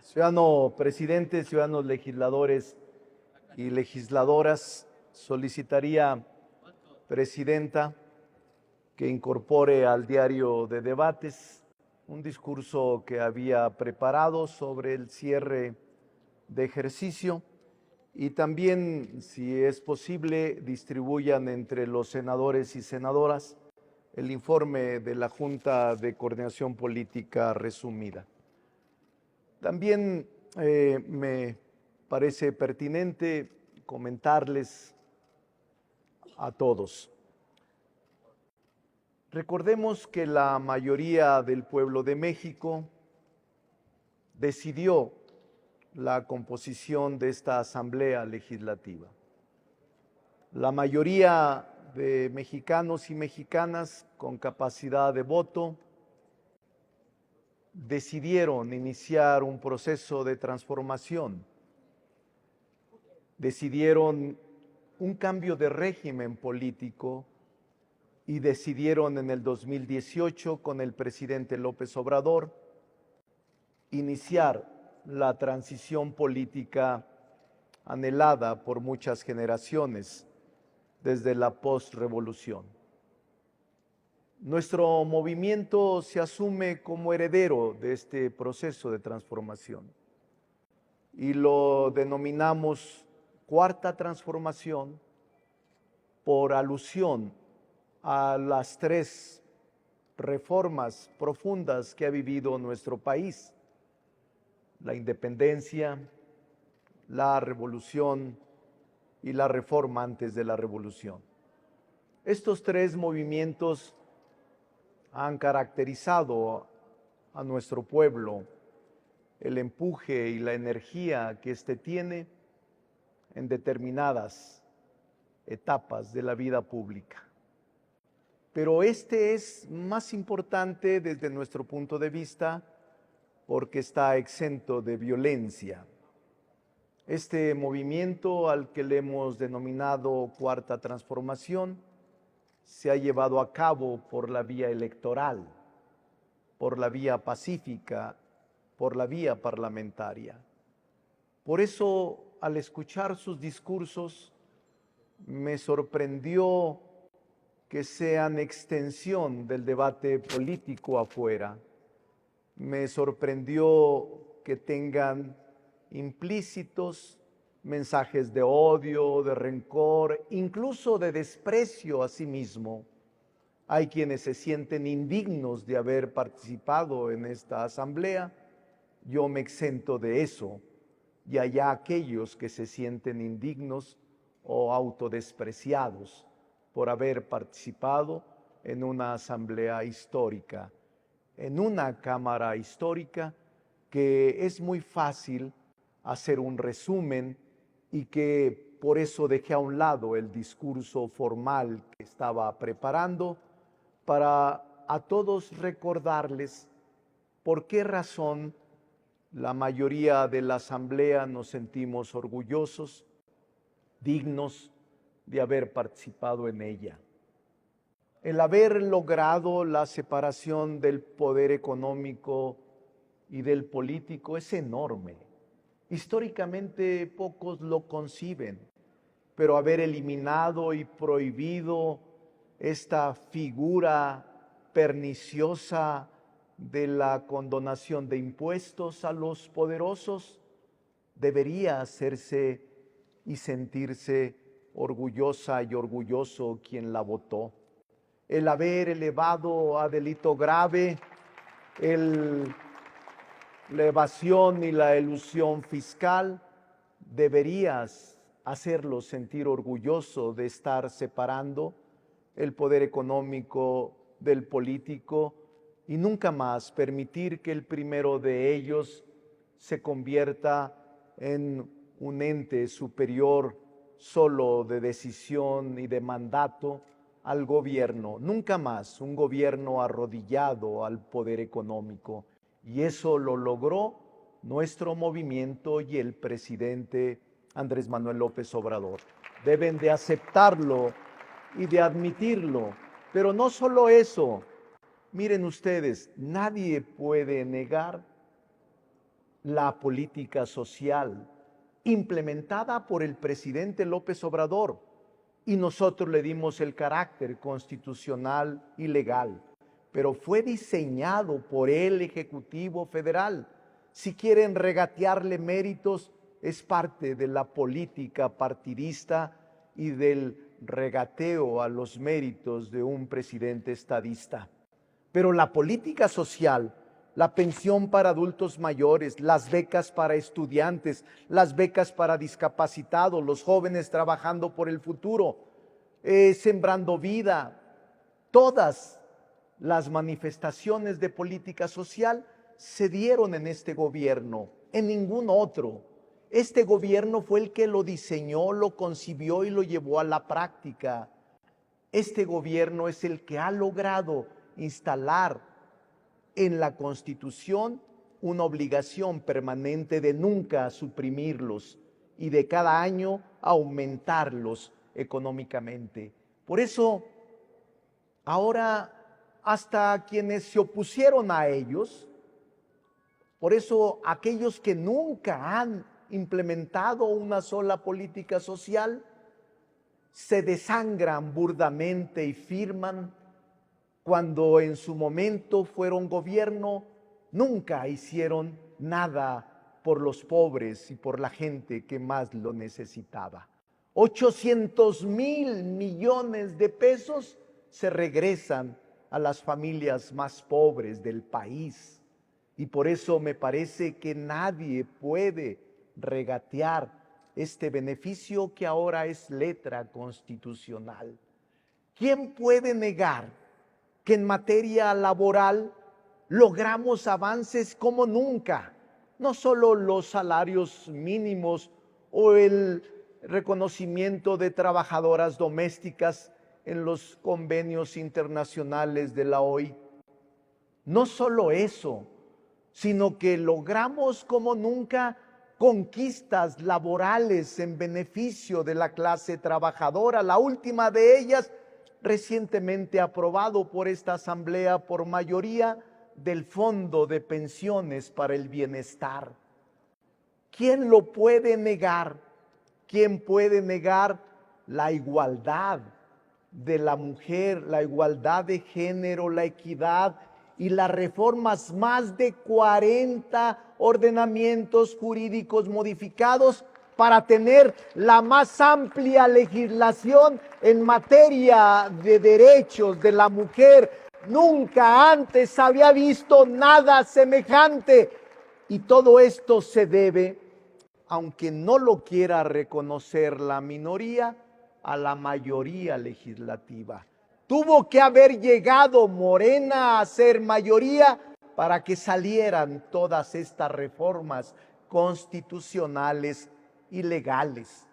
Ciudadano presidente, ciudadanos legisladores y legisladoras, solicitaría, presidenta, que incorpore al diario de debates un discurso que había preparado sobre el cierre de ejercicio y también, si es posible, distribuyan entre los senadores y senadoras el informe de la Junta de Coordinación Política resumida. También me parece pertinente comentarles a todos. Recordemos que la mayoría del pueblo de México decidió la composición de esta Asamblea Legislativa. La mayoría de mexicanos y mexicanas con capacidad de voto decidieron iniciar un proceso de transformación, decidieron un cambio de régimen político y decidieron en el 2018 con el presidente López Obrador iniciar la transición política anhelada por muchas generaciones desde la postrevolución. Nuestro movimiento se asume como heredero de este proceso de transformación y lo denominamos Cuarta Transformación por alusión a las tres reformas profundas que ha vivido nuestro país: la independencia, la revolución y la reforma antes de la revolución. Estos tres movimientos han caracterizado a nuestro pueblo, el empuje y la energía que éste tiene en determinadas etapas de la vida pública. Pero este es más importante desde nuestro punto de vista porque está exento de violencia. Este movimiento, al que le hemos denominado Cuarta Transformación, se ha llevado a cabo por la vía electoral, por la vía pacífica, por la vía parlamentaria. Por eso, al escuchar sus discursos, me sorprendió que sean extensión del debate político afuera. Me sorprendió que tengan implícitos mensajes de odio, de rencor, incluso de desprecio a sí mismo. Hay quienes se sienten indignos de haber participado en esta asamblea. Yo me exento de eso. Y hay aquellos que se sienten indignos o autodespreciados por haber participado en una asamblea histórica, en una cámara histórica que es muy fácil hacer un resumen y que por eso dejé a un lado el discurso formal que estaba preparando para a todos recordarles por qué razón la mayoría de la asamblea nos sentimos orgullosos, dignos de haber participado en ella. El haber logrado la separación del poder económico y del político es enorme. Históricamente pocos lo conciben, pero haber eliminado y prohibido esta figura perniciosa de la condonación de impuestos a los poderosos debería hacerse y sentirse orgullosa y orgulloso quien la votó. El haber elevado a delito grave la evasión y la elusión fiscal deberías hacerlo sentir orgulloso de estar separando el poder económico del político y nunca más permitir que el primero de ellos se convierta en un ente superior solo de decisión y de mandato al gobierno. Nunca más un gobierno arrodillado al poder económico. Y eso lo logró nuestro movimiento y el presidente Andrés Manuel López Obrador. Deben de aceptarlo y de admitirlo. Pero no solo eso. Miren ustedes, nadie puede negar la política social implementada por el presidente López Obrador, y nosotros le dimos el carácter constitucional y legal, pero fue diseñado por el Ejecutivo Federal. Si quieren regatearle méritos, es parte de la política partidista y del regateo a los méritos de un presidente estadista. Pero la política social, la pensión para adultos mayores, las becas para estudiantes, las becas para discapacitados, los jóvenes trabajando por el futuro, sembrando vida, todas las manifestaciones de política social se dieron en este gobierno, en ningún otro. Este gobierno fue el que lo diseñó, lo concibió y lo llevó a la práctica. Este gobierno es el que ha logrado instalar en la Constitución una obligación permanente de nunca suprimirlos y de cada año aumentarlos económicamente. Por eso, ahora hasta quienes se opusieron a ellos, por eso aquellos que nunca han implementado una sola política social, se desangran burdamente y firman cuando en su momento fueron gobierno, nunca hicieron nada por los pobres y por la gente que más lo necesitaba. 800,000 millones de pesos se regresan a las familias más pobres del país. Y por eso me parece que nadie puede regatear este beneficio que ahora es letra constitucional. ¿Quién puede negar que en materia laboral logramos avances como nunca? No solo los salarios mínimos o el reconocimiento de trabajadoras domésticas en los convenios internacionales de la OIT. No solo eso, sino que logramos como nunca conquistas laborales en beneficio de la clase trabajadora. La última de ellas, recientemente aprobado por esta Asamblea por mayoría, del Fondo de Pensiones para el Bienestar. ¿Quién lo puede negar? ¿Quién puede negar la igualdad de la mujer, la igualdad de género, la equidad y las reformas? Más de 40 ordenamientos jurídicos modificados para tener la más amplia legislación en materia de derechos de la mujer. Nunca antes había visto nada semejante. Y todo esto se debe, aunque no lo quiera reconocer la minoría, a la mayoría legislativa. Tuvo que haber llegado Morena a ser mayoría para que salieran todas estas reformas constitucionales y legales.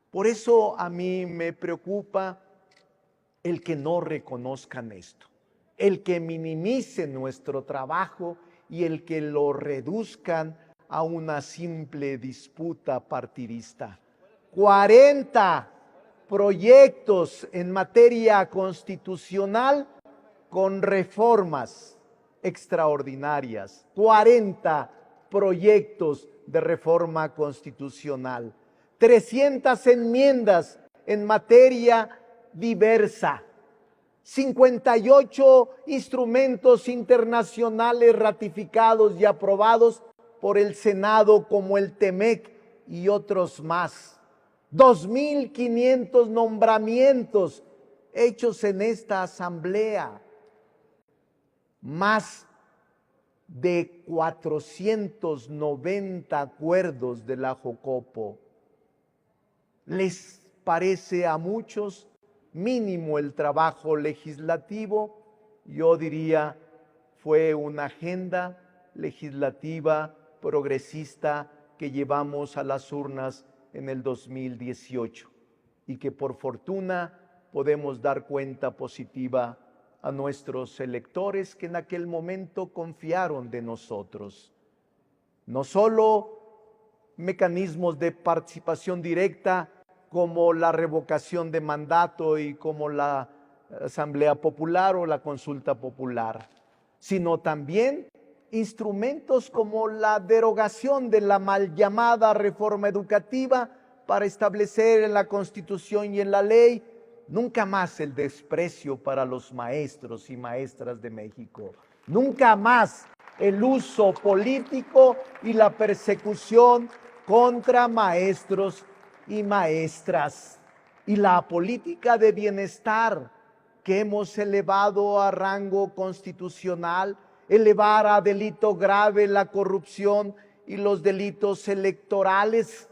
Por eso a mí me preocupa el que no reconozcan esto, el que minimicen nuestro trabajo y el que lo reduzcan a una simple disputa partidista. 40 proyectos en materia constitucional con reformas extraordinarias, 40 proyectos de reforma constitucional, 300 enmiendas en materia diversa, 58 instrumentos internacionales ratificados y aprobados por el Senado como el TEMEC y otros más. 2,500 nombramientos hechos en esta asamblea, más de 490 acuerdos de la Jocopo. ¿Les parece a muchos mínimo el trabajo legislativo? Yo diría, fue una agenda legislativa progresista que llevamos a las urnas en el 2018 y que por fortuna podemos dar cuenta positiva a nuestros electores que en aquel momento confiaron de nosotros. No solo mecanismos de participación directa como la revocación de mandato y como la Asamblea Popular o la consulta popular, sino también instrumentos como la derogación de la mal llamada reforma educativa para establecer en la Constitución y en la ley nunca más el desprecio para los maestros y maestras de México, nunca más el uso político y la persecución contra maestros y maestras, y la política de bienestar que hemos elevado a rango constitucional, elevar a delito grave la corrupción y los delitos electorales,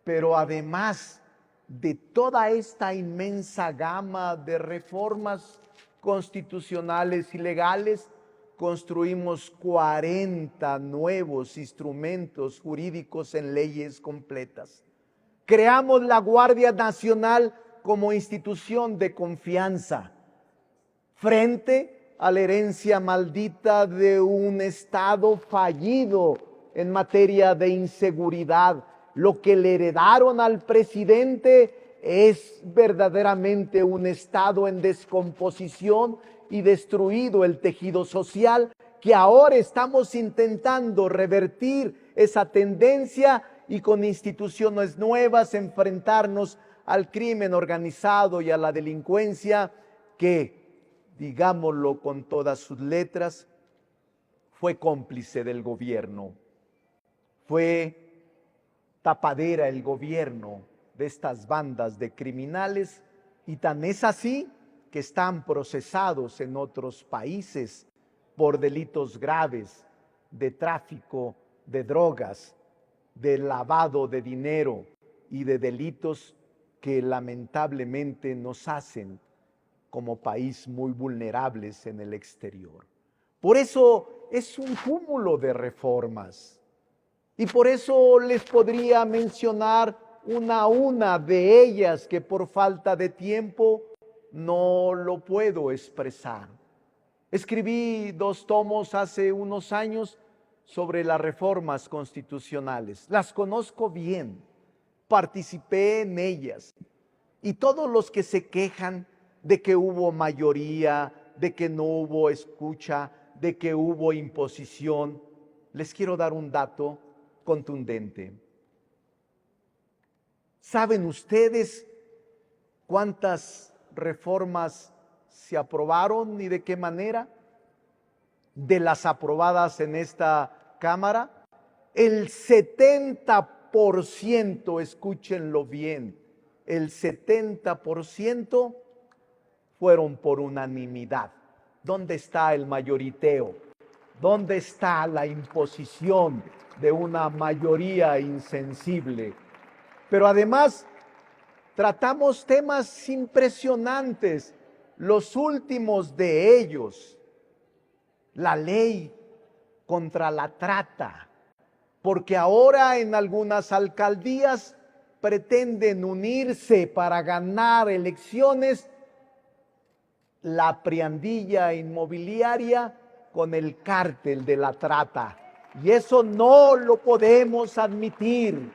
pero además de toda esta inmensa gama de reformas constitucionales y legales, construimos 40 nuevos instrumentos jurídicos en leyes completas. Creamos la Guardia Nacional como institución de confianza frente a la herencia maldita de un Estado fallido en materia de inseguridad. Lo que le heredaron al presidente es verdaderamente un Estado en descomposición y destruido el tejido social, que ahora estamos intentando revertir esa tendencia y con instituciones nuevas enfrentarnos al crimen organizado y a la delincuencia que, digámoslo con todas sus letras, fue cómplice del gobierno, fue tapadera el gobierno de estas bandas de criminales, y tan es así que están procesados en otros países por delitos graves de tráfico de drogas, de lavado de dinero y de delitos que lamentablemente nos hacen como país muy vulnerables en el exterior. Por eso es un cúmulo de reformas. Y por eso les podría mencionar una a una de ellas que por falta de tiempo no lo puedo expresar. Escribí 2 tomos hace unos años sobre las reformas constitucionales. Las conozco bien, participé en ellas. Y todos los que se quejan de que hubo mayoría, de que no hubo escucha, de que hubo imposición, les quiero dar un dato contundente. ¿Saben ustedes cuántas reformas se aprobaron y de qué manera? De las aprobadas en esta Cámara, el 70%, escúchenlo bien, el 70% fueron por unanimidad. ¿Dónde está el mayoriteo? ¿Dónde está la imposición de una mayoría insensible? Pero además tratamos temas impresionantes. Los últimos de ellos, la ley contra la trata, porque ahora en algunas alcaldías pretenden unirse para ganar elecciones la priandilla inmobiliaria con el cártel de la trata. Y eso no lo podemos admitir,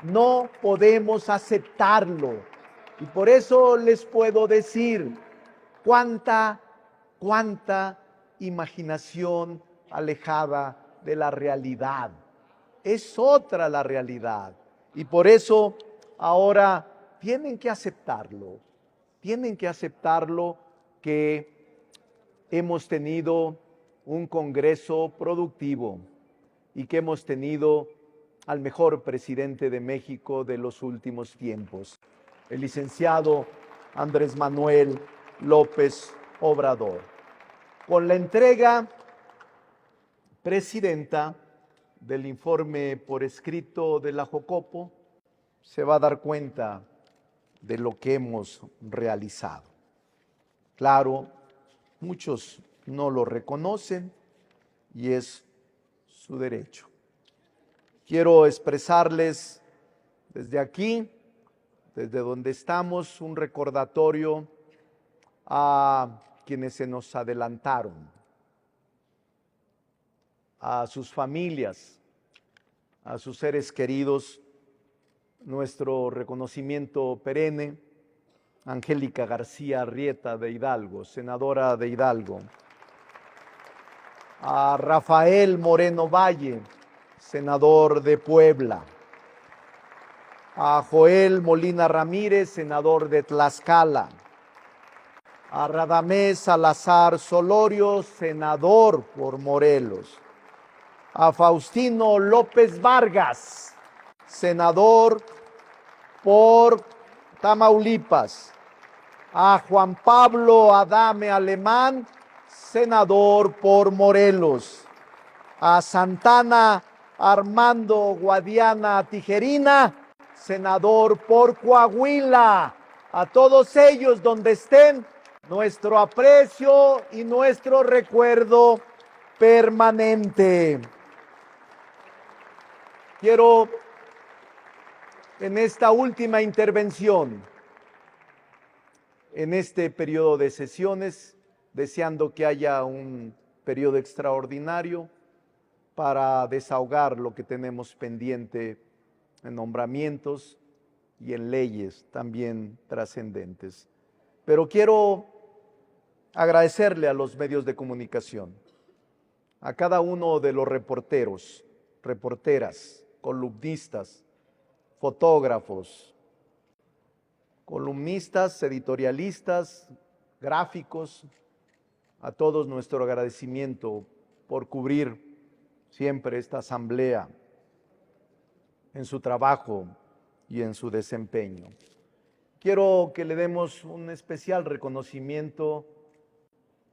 no podemos aceptarlo. Y por eso les puedo decir cuánta imaginación alejada de la realidad. Es otra la realidad. Y por eso ahora tienen que aceptarlo que hemos tenido un Congreso productivo y que hemos tenido al mejor presidente de México de los últimos tiempos, el licenciado Andrés Manuel López Obrador. Con la entrega, presidenta, del informe por escrito de la Jocopo, se va a dar cuenta de lo que hemos realizado. Claro, muchos no lo reconocen y es su derecho. Quiero expresarles desde aquí, desde donde estamos, un recordatorio a quienes se nos adelantaron, a sus familias, a sus seres queridos, nuestro reconocimiento perenne. Angélica García Arrieta de Hidalgo, senadora de Hidalgo. a Rafael Moreno Valle, senador de Puebla, a Joel Molina Ramírez, senador de Tlaxcala, a Radamés Salazar Solorio, senador por Morelos, a Faustino López Vargas, senador por Tamaulipas, a Juan Pablo Adame Alemán, senador por Morelos, a Santana Armando Guadiana Tijerina, senador por Coahuila. A todos ellos donde estén, nuestro aprecio y nuestro recuerdo permanente. Quiero en esta última intervención, en este periodo de sesiones, deseando que haya un periodo extraordinario para desahogar lo que tenemos pendiente en nombramientos y en leyes también trascendentes. Pero quiero agradecerle a los medios de comunicación, a cada uno de los reporteros, reporteras, columnistas, fotógrafos, columnistas, editorialistas, gráficos, a todos nuestro agradecimiento por cubrir siempre esta asamblea en su trabajo y en su desempeño. Quiero que le demos un especial reconocimiento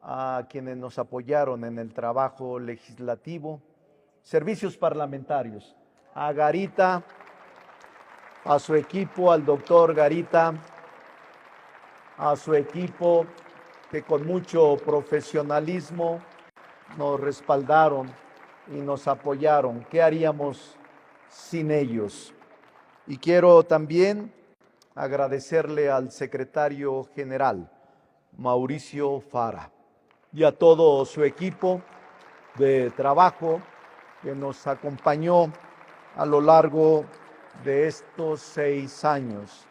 a quienes nos apoyaron en el trabajo legislativo, servicios parlamentarios, a Garita, a su equipo, al doctor Garita, a su equipo que con mucho profesionalismo nos respaldaron y nos apoyaron. ¿Qué haríamos sin ellos? Y quiero también agradecerle al secretario general, Mauricio Fara, y a todo su equipo de trabajo que nos acompañó a lo largo de estos 6 años.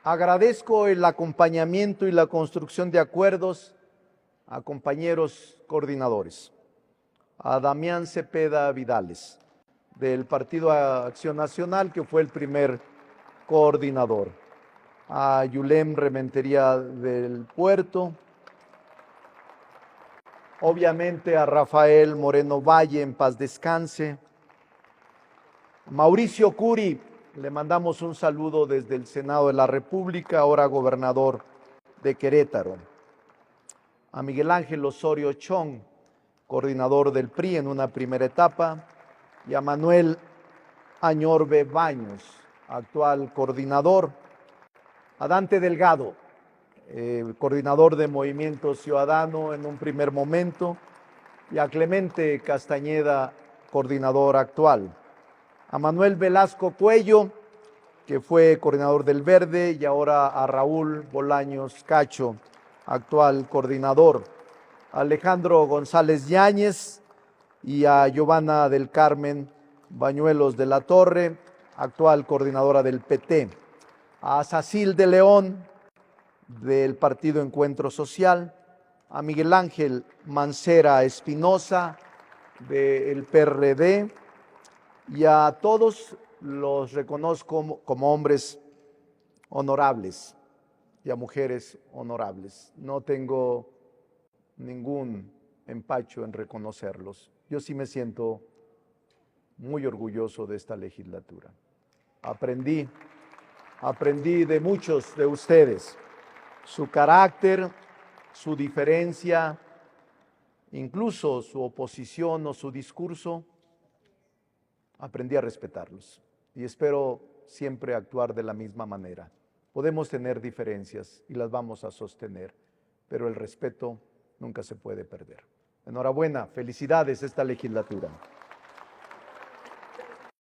Agradezco el acompañamiento y la construcción de acuerdos a compañeros coordinadores, a Damián Cepeda Vidales, del Partido Acción Nacional, que fue el primer coordinador, a Yulem Rementería del Puerto, obviamente a Rafael Moreno Valle, en paz descanse, Mauricio Curi, le mandamos un saludo desde el Senado de la República, ahora gobernador de Querétaro, a Miguel Ángel Osorio Chong, coordinador del PRI en una primera etapa, y a Manuel Añorbe Baños, actual coordinador, a Dante Delgado, coordinador de Movimiento Ciudadano en un primer momento, y a Clemente Castañeda, coordinador actual, a Manuel Velasco Cuello, que fue coordinador del Verde, y ahora a Raúl Bolaños Cacho, actual coordinador, a Alejandro González Yáñez y a Giovanna del Carmen Bañuelos de la Torre, actual coordinadora del PT, a Sacil de León, del Partido Encuentro Social, a Miguel Ángel Mancera Espinosa, del PRD, y a todos los reconozco como hombres honorables y a mujeres honorables. No tengo ningún empacho en reconocerlos. Yo sí me siento muy orgulloso de esta legislatura. Aprendí de muchos de ustedes, su carácter, su diferencia, incluso su oposición o su discurso. Aprendí a respetarlos y espero siempre actuar de la misma manera. Podemos tener diferencias y las vamos a sostener, pero el respeto nunca se puede perder. Enhorabuena, felicidades esta legislatura.